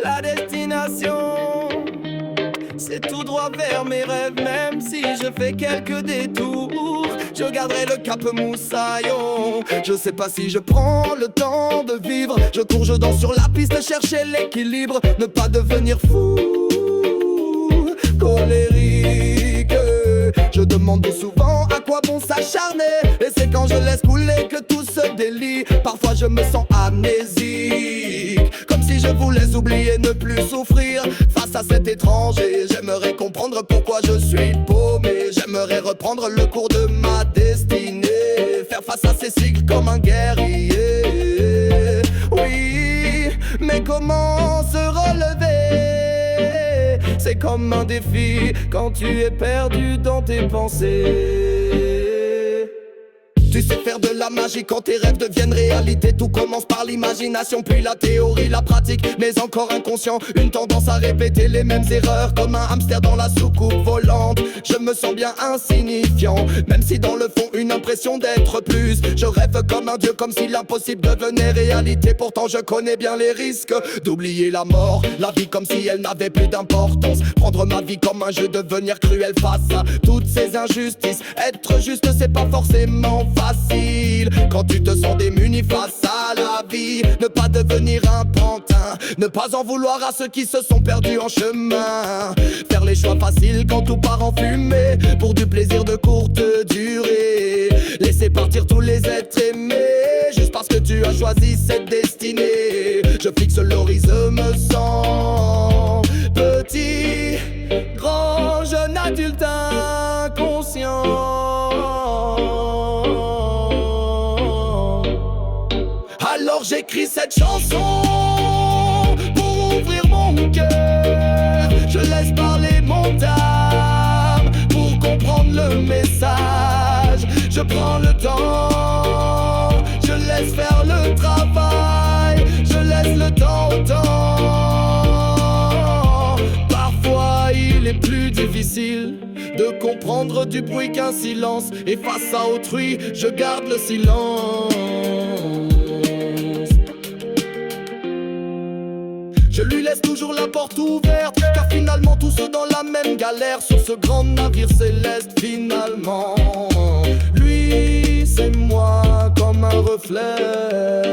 La destination, c'est tout droit vers mes rêves. Même si je fais quelques détours, je garderai le cap moussaillon. Je sais pas si je prends le temps de vivre. Je cours, je danse sur la piste, chercher l'équilibre. Ne pas devenir fou, colérique. Je demande souvent à quoi bon s'acharner. Et c'est quand je laisse couler que tout se délie. Parfois je me sens amnésique, comme si je voulais oublier, ne plus souffrir. Face à cet étranger, j'aimerais comprendre pourquoi je suis paumé. J'aimerais reprendre le cours de ma destinée, faire face à ces cycles comme un guerrier. Oui, mais comment se relever? C'est comme un défi quand tu es perdu dans tes pensées. Tu sais faire de la magie quand tes rêves deviennent réalité. Tout commence par l'imagination, puis la théorie, la pratique. Mais encore inconscient, une tendance à répéter les mêmes erreurs, comme un hamster dans la soucoupe volante. Je me sens bien insignifiant, même si dans le fond une impression d'être plus. Je rêve comme un dieu, comme si l'impossible devenait réalité. Pourtant je connais bien les risques d'oublier la mort, la vie comme si elle n'avait plus d'importance. Prendre ma vie comme un jeu, devenir cruel face à toutes ces injustices. Être juste, c'est pas forcément facile quand tu te sens démuni face à la vie. Ne pas devenir un pantin, ne pas en vouloir à ceux qui se sont perdus en chemin. Faire les choix faciles quand tout part en fumée, pour du plaisir de courte durée. Laisser partir tous les êtres aimés, juste parce que tu as choisi cette destinée. Je fixe l'horizon, me sens petit, grand, jeune adulte inconscient. Alors j'écris cette chanson pour ouvrir mon cœur. Je laisse parler mon âme pour comprendre le message. Je prends le temps, je laisse faire le travail. Je laisse le temps au temps. Parfois il est plus difficile de comprendre du bruit qu'un silence. Et face à autrui, je garde le silence. Je lui laisse toujours la porte ouverte, car finalement tous ceux dans la même galère sur ce grand navire céleste. Finalement, lui c'est moi comme un reflet.